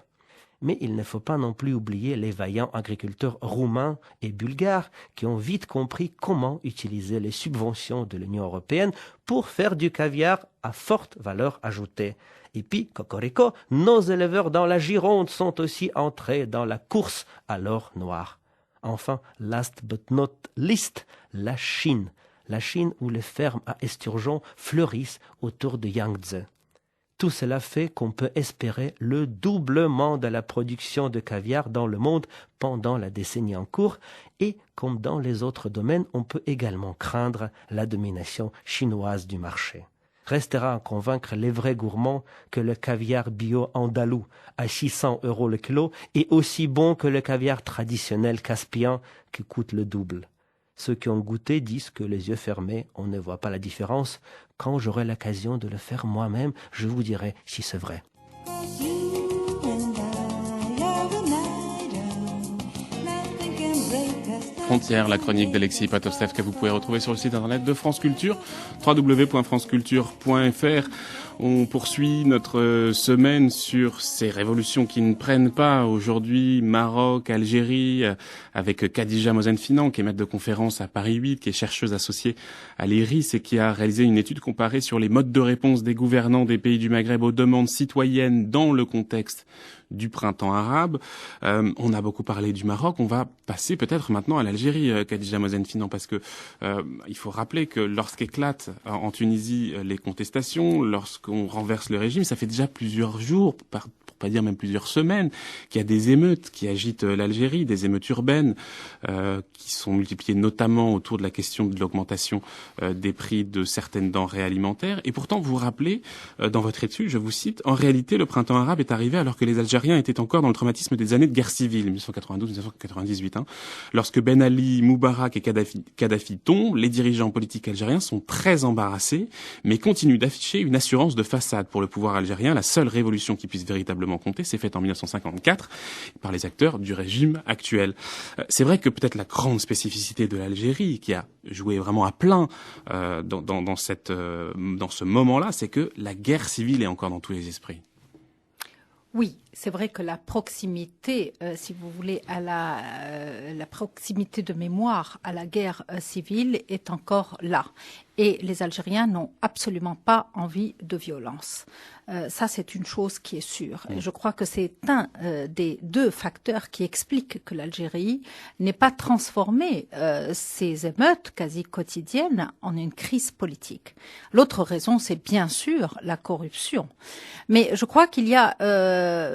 S14: Mais il ne faut pas non plus oublier les vaillants agriculteurs roumains et bulgares qui ont vite compris comment utiliser les subventions de l'Union européenne pour faire du caviar à forte valeur ajoutée. Et puis, cocorico, nos éleveurs dans la Gironde sont aussi entrés dans la course à l'or noir. Enfin, last but not least, la Chine. La Chine où les fermes à esturgeons fleurissent autour de Yangtze. Tout cela fait qu'on peut espérer le doublement de la production de caviar dans le monde pendant la décennie en cours et, comme dans les autres domaines, on peut également craindre la domination chinoise du marché. Restera à convaincre les vrais gourmands que le caviar bio andalou à 600 € le kilo est aussi bon que le caviar traditionnel caspien qui coûte le double. Ceux qui ont goûté disent que les yeux fermés, on ne voit pas la différence. Quand j'aurai l'occasion de le faire moi-même, je vous dirai si c'est vrai.
S8: Frontières, la chronique d'Alexis Patostev que vous pouvez retrouver sur le site internet de France Culture, www.franceculture.fr. On poursuit notre semaine sur ces révolutions qui ne prennent pas aujourd'hui, Maroc, Algérie, avec Khadija Mozenfinan, qui est maître de conférence à Paris 8, qui est chercheuse associée à l'IRIS et qui a réalisé une étude comparée sur les modes de réponse des gouvernants des pays du Maghreb aux demandes citoyennes dans le contexte du printemps arabe. On a beaucoup parlé du Maroc. On va passer peut-être maintenant à l'Algérie, Khadija Mozenfinan, parce que il faut rappeler que lorsqu'éclatent en Tunisie les contestations, lorsqu'on renverse le régime, ça fait déjà plusieurs jours, pas dire même plusieurs semaines, qu'il y a des émeutes qui agitent l'Algérie, des émeutes urbaines qui sont multipliées notamment autour de la question de l'augmentation des prix de certaines denrées alimentaires. Et pourtant, vous vous rappelez, dans votre étude, je vous cite, « En réalité, le printemps arabe est arrivé alors que les Algériens étaient encore dans le traumatisme des années de guerre civile, 1992-1998. Lorsque Ben Ali, Moubarak et Kadhafi tombent, les dirigeants politiques algériens sont très embarrassés, mais continuent d'afficher une assurance de façade pour le pouvoir algérien. La seule révolution qui puisse véritablement compter s'est faite en 1954 par les acteurs du régime actuel. » C'est vrai que peut-être la grande spécificité de l'Algérie, qui a joué vraiment à plein dans ce moment-là, c'est que la guerre civile est encore dans tous les esprits.
S4: Oui, c'est vrai que la proximité, si vous voulez, à la proximité de mémoire à la guerre civile est encore là. Et les Algériens n'ont absolument pas envie de violence. Ça, c'est une chose qui est sûre. Et je crois que c'est un des deux facteurs qui expliquent que l'Algérie n'ait pas transformé ces émeutes quasi quotidiennes en une crise politique. L'autre raison, c'est bien sûr la corruption. Mais je crois qu'il y a...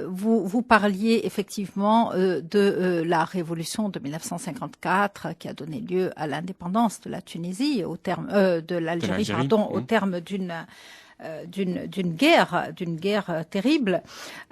S4: Vous parliez effectivement de la révolution de 1954 qui a donné lieu à l'indépendance de la Tunisie, au terme de l'Algérie, pardon, au terme d'une guerre terrible.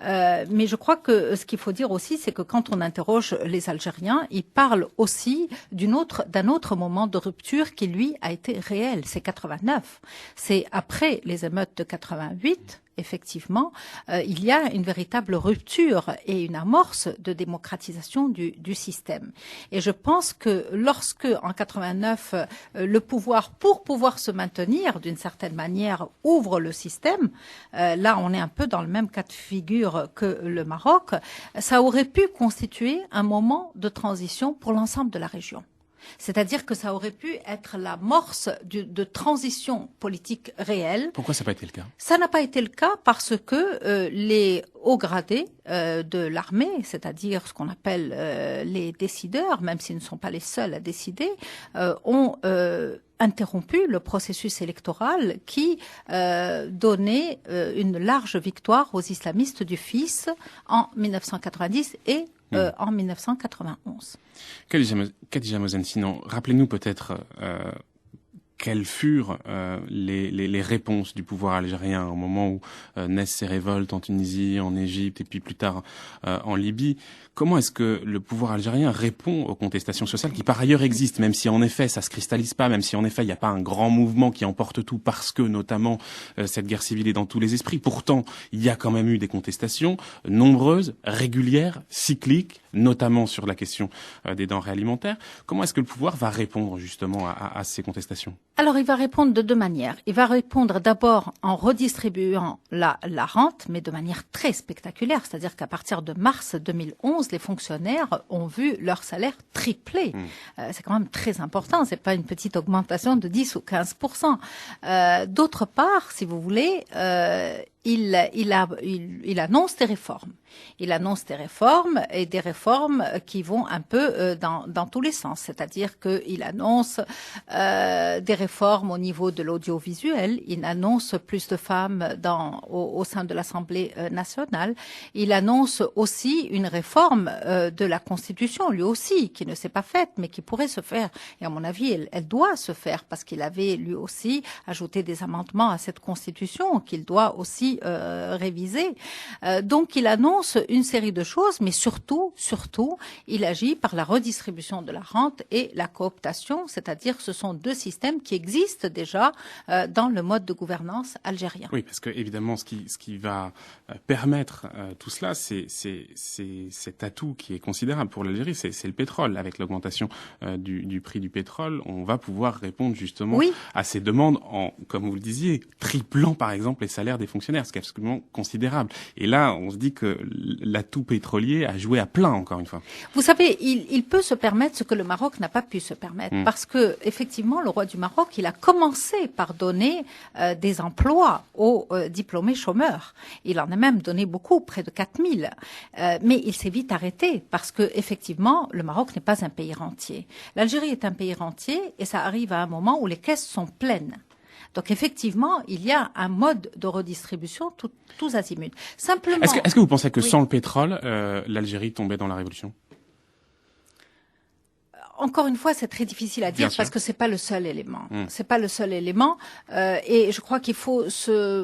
S4: Mais je crois que ce qu'il faut dire aussi, c'est que quand on interroge les Algériens, ils parlent aussi d'un autre moment de rupture qui, lui, a été réel. C'est 89. C'est après les émeutes de 88. Effectivement, il y a une véritable rupture et une amorce de démocratisation du système. Et je pense que lorsque, en 89, le pouvoir, pour pouvoir se maintenir d'une certaine manière, ouvre le système, là on est un peu dans le même cas de figure que le Maroc, ça aurait pu constituer un moment de transition pour l'ensemble de la région. C'est-à-dire que ça aurait pu être l'amorce de transition politique réelle. Pourquoi ça n'a pas été le cas ? Ça n'a pas été le cas parce que les hauts gradés de l'armée, c'est-à-dire ce qu'on appelle les décideurs, même s'ils ne sont pas les seuls à décider, ont interrompu le processus électoral qui donnait une large victoire aux islamistes du FIS en 1990 et en 1991.
S8: Khadija Mozen-Sinan, rappelez-nous peut-être quelles furent les réponses du pouvoir algérien au moment où naissent ces révoltes en Tunisie, en Égypte et puis plus tard en Libye. Comment est-ce que le pouvoir algérien répond aux contestations sociales qui par ailleurs existent, même si en effet ça se cristallise pas, même si en effet il n'y a pas un grand mouvement qui emporte tout parce que notamment cette guerre civile est dans tous les esprits. Pourtant, il y a quand même eu des contestations nombreuses, régulières, cycliques, notamment sur la question des denrées alimentaires. Comment est-ce que le pouvoir va répondre justement à ces contestations ?
S4: Alors, il va répondre de deux manières. Il va répondre d'abord en redistribuant la rente, mais de manière très spectaculaire. C'est-à-dire qu'à partir de mars 2011, les fonctionnaires ont vu leur salaire tripler. C'est quand même très important. C'est pas une petite augmentation de 10 ou 15%. D'autre part, si vous voulez, il annonce des réformes. Il annonce des réformes et des réformes qui vont un peu dans tous les sens. C'est-à-dire qu'il annonce des réformes au niveau de l'audiovisuel. Il annonce plus de femmes au sein de l'Assemblée nationale. Il annonce aussi une réforme de la Constitution, lui aussi, qui ne s'est pas faite, mais qui pourrait se faire. Et à mon avis, elle doit se faire parce qu'il avait lui aussi ajouté des amendements à cette Constitution qu'il doit aussi réviser. Donc il annonce une série de choses, mais surtout, il agit par la redistribution de la rente et la cooptation, c'est-à-dire que ce sont deux systèmes qui existent déjà dans le mode de gouvernance algérien.
S8: Oui, parce que évidemment, ce qui va permettre tout cela, c'est cet atout qui est considérable pour l'Algérie, c'est le pétrole. Avec l'augmentation du prix du pétrole, on va pouvoir répondre justement à ces demandes en, comme vous le disiez, triplant par exemple les salaires des fonctionnaires, ce qui est absolument considérable. Et là, on se dit que l'atout pétrolier a joué à plein, encore une fois.
S4: Vous savez, il peut se permettre ce que le Maroc n'a pas pu se permettre, parce que effectivement, le roi du Maroc, il a commencé par donner des emplois aux diplômés chômeurs. Il en a même donné beaucoup, près de 4000. Mais il s'est vite arrêté, parce que effectivement, le Maroc n'est pas un pays rentier. L'Algérie est un pays rentier, et ça arrive à un moment où les caisses sont pleines. Donc effectivement, il y a un mode de redistribution tous azimuts. Simplement.
S8: Est-ce que vous pensez que sans le pétrole, l'Algérie tombait dans la révolution?
S4: Encore une fois, c'est très difficile à dire parce que c'est pas le seul élément. C'est pas le seul élément, et je crois qu'il faut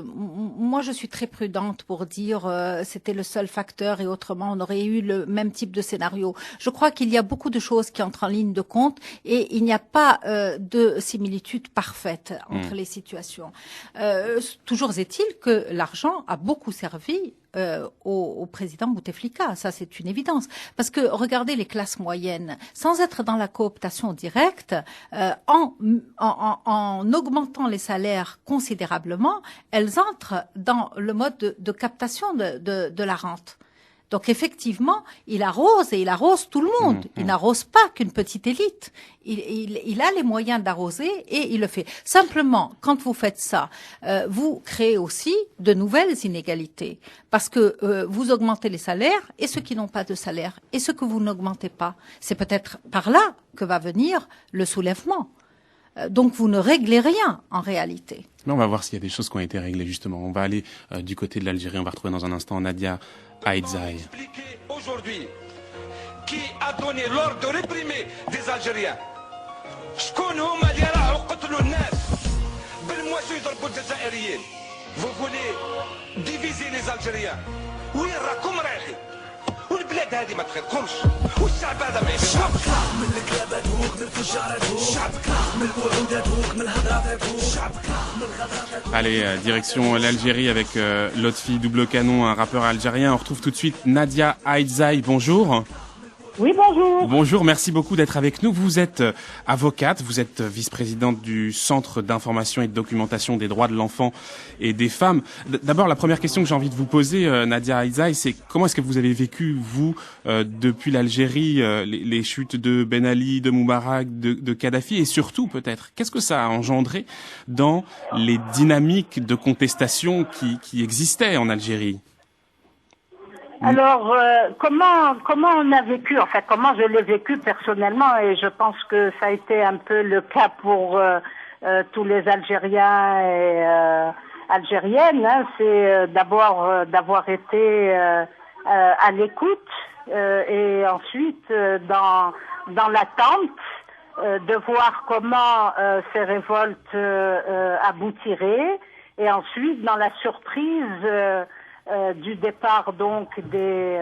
S4: Moi, je suis très prudente pour dire c'était le seul facteur et autrement on aurait eu le même type de scénario. Je crois qu'il y a beaucoup de choses qui entrent en ligne de compte et il n'y a pas de similitude parfaite entre les situations. Toujours est-il que l'argent a beaucoup servi au président Bouteflika, ça c'est une évidence. Parce que regardez les classes moyennes, sans être dans la cooptation directe, en augmentant les salaires considérablement, elles entrent dans le mode de captation de la rente. Donc effectivement, il arrose et il arrose tout le monde. Il n'arrose pas qu'une petite élite. Il a les moyens d'arroser et il le fait. Simplement, quand vous faites ça, vous créez aussi de nouvelles inégalités. Parce que vous augmentez les salaires et ceux qui n'ont pas de salaire. Et ceux que vous n'augmentez pas. C'est peut-être par là que va venir le soulèvement. Donc vous ne réglez rien en réalité.
S8: Mais on va voir s'il y a des choses qui ont été réglées justement. On va aller du côté de l'Algérie. On va retrouver dans un instant Nadia Aïdzaï.
S17: Aujourd'hui, qui a donné l'ordre de réprimer des Algériens? Vous voulez diviser les Algériens? وين راكم رايحين؟ والبلاد هذه ما تخدمش والشعب هذا ما يخدمش. من الكلاب هذوك من الفجار هذوك شعبك من الوعود هذوك من الهضرات هذوك شعبك من الغدرات.
S8: Allez, direction l'Algérie avec Lotfi Double Canon, un rappeur algérien. On retrouve tout de suite Nadia Aïdzaï. Bonjour.
S18: Oui, bonjour.
S8: Bonjour, merci beaucoup d'être avec nous. Vous êtes avocate, vous êtes vice-présidente du Centre d'information et de documentation des droits de l'enfant et des femmes. D'abord, la première question que j'ai envie de vous poser, Nadia Aïdzaï, c'est comment est-ce que vous avez vécu, vous, depuis l'Algérie, les chutes de Ben Ali, de Moubarak, de Kadhafi, et surtout, peut-être, qu'est-ce que ça a engendré dans les dynamiques de contestation qui existaient en Algérie?
S18: Alors, comment on a vécu, enfin, comment je l'ai vécu personnellement, et je pense que ça a été un peu le cas pour tous les Algériens et Algériennes, hein, c'est d'abord d'avoir été à l'écoute et ensuite dans l'attente de voir comment ces révoltes aboutiraient, et ensuite dans la surprise du départ donc des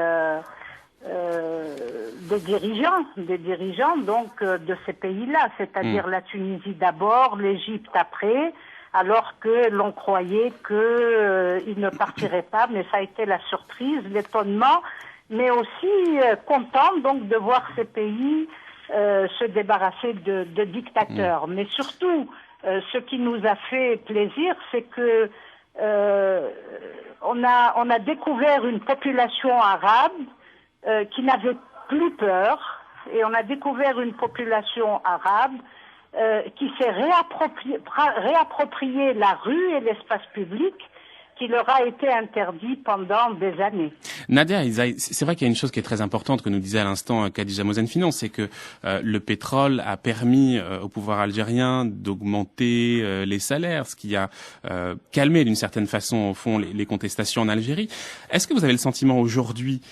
S18: dirigeants donc de ces pays-là, c'est-à-dire la Tunisie d'abord, l'Égypte après, alors que l'on croyait qu'ils ne partiraient pas, mais ça a été la surprise, l'étonnement, mais aussi content donc de voir ces pays se débarrasser de dictateurs. Mais surtout, ce qui nous a fait plaisir, c'est que on a découvert une population arabe qui n'avait plus peur, et on a découvert une population arabe qui s'est réapproprié la rue et l'espace public qui leur a été interdit pendant des années.
S8: Nadia Aïdzaï, c'est vrai qu'il y a une chose qui est très importante que nous disait à l'instant Khadija Mozenfino, c'est que le pétrole a permis au pouvoir algérien d'augmenter les salaires, ce qui a calmé d'une certaine façon au fond les contestations en Algérie. Est-ce que vous avez le sentiment aujourd'hui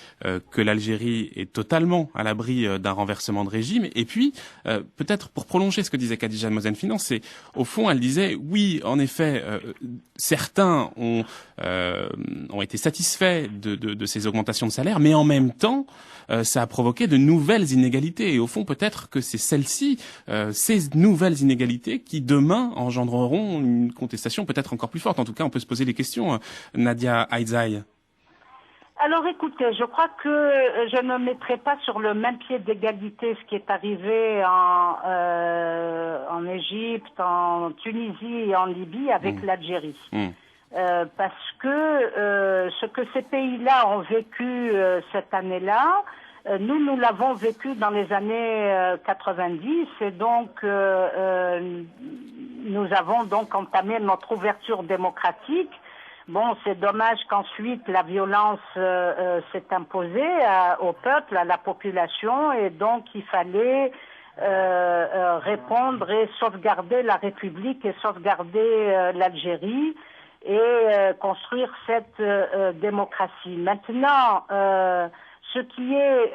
S8: que l'Algérie est totalement à l'abri d'un renversement de régime? Et puis peut-être pour prolonger ce que disait Khadija Mozenfino, c'est au fond elle disait oui en effet certains ont été satisfaits de ces augmentations de salaire, mais en même temps, ça a provoqué de nouvelles inégalités. Et au fond, peut-être que c'est celles-ci, ces nouvelles inégalités, qui demain engendreront une contestation peut-être encore plus forte. En tout cas, on peut se poser des questions, Nadia Aïdzaï.
S18: Alors écoutez, je crois que je ne mettrai pas sur le même pied d'égalité ce qui est arrivé en Égypte, en Tunisie et en Libye avec l'Algérie. Parce que ce que ces pays-là ont vécu cette année-là, nous l'avons vécu dans les années 90, et donc nous avons donc entamé notre ouverture démocratique. Bon, c'est dommage qu'ensuite la violence s'est imposée au peuple, à la population, et donc il fallait répondre et sauvegarder la République et sauvegarder l'Algérie et construire cette démocratie. Maintenant, ce qui est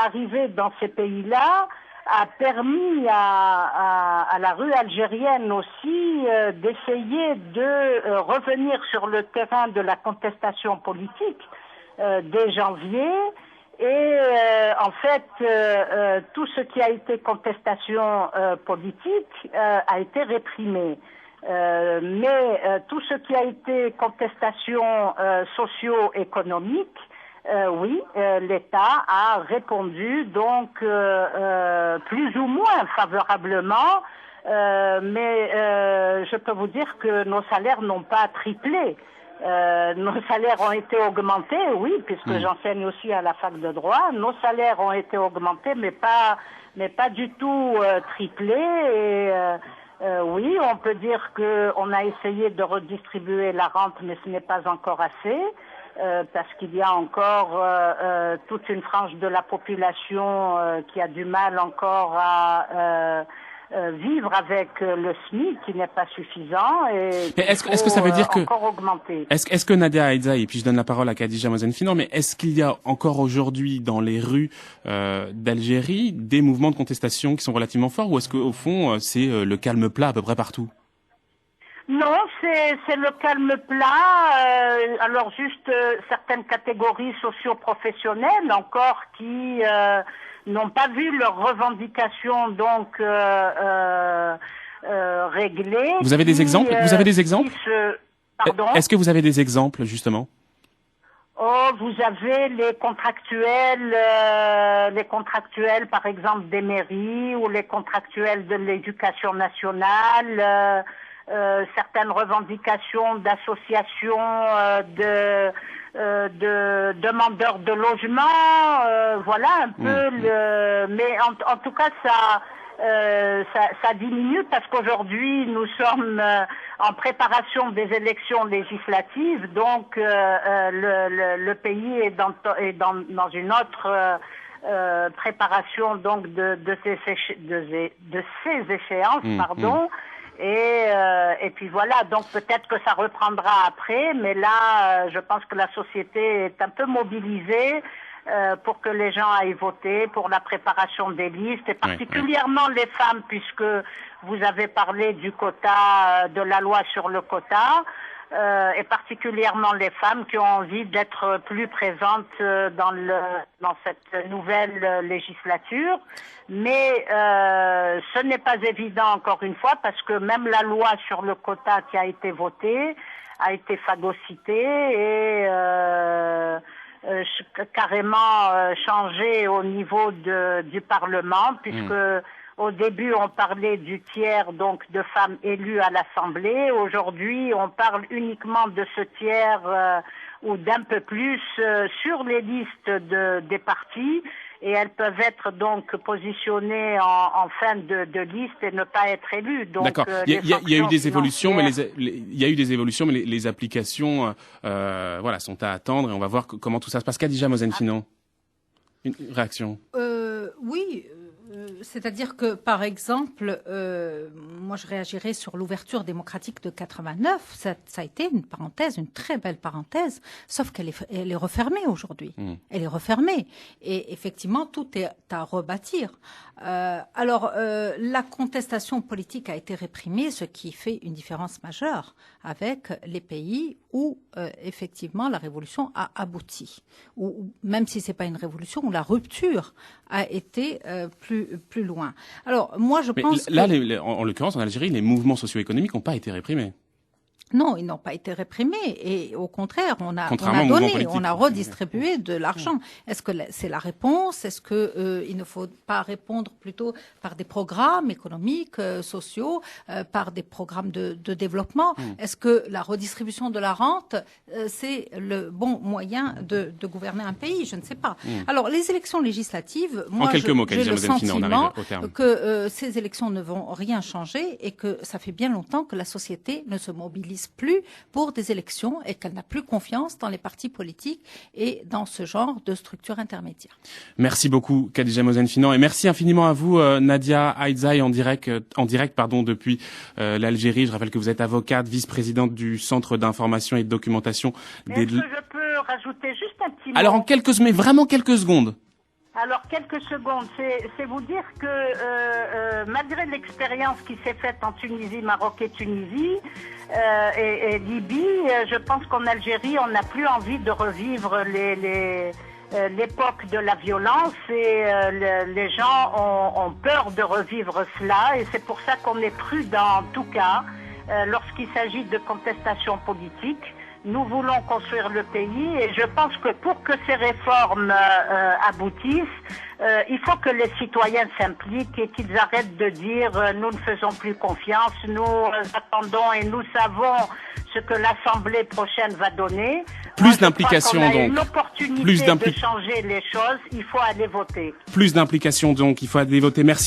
S18: arrivé dans ces pays-là a permis à la rue algérienne aussi d'essayer de revenir sur le terrain de la contestation politique dès janvier. Et en fait, tout ce qui a été contestation politique a été réprimé. Mais tout ce qui a été contestation socio-économique, oui, l'État a répondu donc plus ou moins favorablement, mais je peux vous dire que nos salaires n'ont pas triplé. Nos salaires ont été augmentés, oui, puisque j'enseigne aussi à la fac de droit. Nos salaires ont été augmentés, mais pas du tout triplés. Et oui, on peut dire qu'on a essayé de redistribuer la rente, mais ce n'est pas encore assez. Parce qu'il y a encore toute une frange de la population qui a du mal encore à vivre avec le SMIC qui n'est pas suffisant et
S8: est-ce que ça veut dire que
S18: encore augmenter.
S8: Est-ce que Nadia Aïdza, et puis je donne la parole à Khadija Mozenfinan, mais est-ce qu'il y a encore aujourd'hui dans les rues d'Algérie des mouvements de contestation qui sont relativement forts, ou est-ce qu'au fond c'est le calme plat à peu près partout?
S18: Non, c'est le calme plat. Alors juste certaines catégories socio-professionnelles encore qui n'ont pas vu leurs revendications donc réglées.
S8: Vous avez des exemples?
S18: Pardon?
S8: Est-ce que vous avez des exemples justement?
S18: Oh, vous avez les contractuels par exemple des mairies ou les contractuels de l'éducation nationale. Certaines revendications d'associations de demandeurs de logement, voilà un peu mais en tout cas ça diminue parce qu'aujourd'hui nous sommes en préparation des élections législatives, donc le pays est dans une autre préparation donc de ces échéances, pardon. Et puis voilà, donc peut-être que ça reprendra après, mais là, je pense que la société est un peu mobilisée pour que les gens aillent voter, pour la préparation des listes, et particulièrement les femmes, puisque vous avez parlé du quota, de la loi sur le quota, et particulièrement les femmes qui ont envie d'être plus présentes dans cette nouvelle législature. Mais ce n'est pas évident, encore une fois, parce que même la loi sur le quota qui a été votée a été phagocytée et carrément changée au niveau du Parlement, puisque au début, on parlait du tiers donc de femmes élues à l'Assemblée. Aujourd'hui, on parle uniquement de ce tiers ou d'un peu plus sur les listes des partis. Et elles peuvent être donc positionnées en fin de liste et ne pas être élues.
S8: D'accord. Il y a eu des évolutions, mais les applications, voilà, sont à attendre et on va voir comment tout ça se passe. Khadija Mozenfinan, une réaction.
S4: Oui. C'est-à-dire que, par exemple, moi je réagirais sur l'ouverture démocratique de 89. Ça a été une parenthèse, une très belle parenthèse, sauf qu'elle est refermée aujourd'hui. Elle est refermée. Et effectivement, tout est à rebâtir. Alors, la contestation politique a été réprimée, ce qui fait une différence majeure avec les pays où, effectivement, la révolution a abouti. Ou même si c'est pas une révolution, où la rupture a été plus loin. Alors, moi, je pense
S8: là, en l'occurrence, en Algérie, les mouvements socio-économiques n'ont pas été réprimés.
S4: Non, ils n'ont pas été réprimés et au contraire, on a donné, on a redistribué de l'argent. Est-ce que c'est la réponse? Est-ce que il ne faut pas répondre plutôt par des programmes économiques, sociaux, par des programmes de développement? Est-ce que la redistribution de la rente, c'est le bon moyen de gouverner un pays? Je ne sais pas. Alors, les élections législatives, moi, j'ai le sentiment que ces élections ne vont rien changer et que ça fait bien longtemps que la société ne se mobilise mobilise plus pour des élections et qu'elle n'a plus confiance dans les partis politiques et dans ce genre de structures intermédiaires.
S8: Merci beaucoup Khadija Mosen-Finan et merci infiniment à vous Nadia Aïdzaï en direct depuis l'Algérie. Je rappelle que vous êtes avocate, vice-présidente du Centre d'information et de documentation des...
S18: Est-ce que je peux rajouter juste un petit mot?
S8: Alors vraiment quelques secondes.
S18: Alors, quelques secondes, c'est vous dire que malgré l'expérience qui s'est faite en Tunisie, Maroc et Tunisie et Libye, je pense qu'en Algérie, on n'a plus envie de revivre l'époque de la violence et les gens ont peur de revivre cela et c'est pour ça qu'on est prudent en tout cas lorsqu'il s'agit de contestation politique. Nous voulons construire le pays et je pense que pour que ces réformes aboutissent, il faut que les citoyens s'impliquent et qu'ils arrêtent de dire nous ne faisons plus confiance, nous attendons et nous savons ce que l'Assemblée prochaine va donner.
S8: Plus d'implication donc.
S18: Une opportunité de changer les choses, il faut aller voter.
S8: Plus d'implication donc, il faut aller voter. Merci.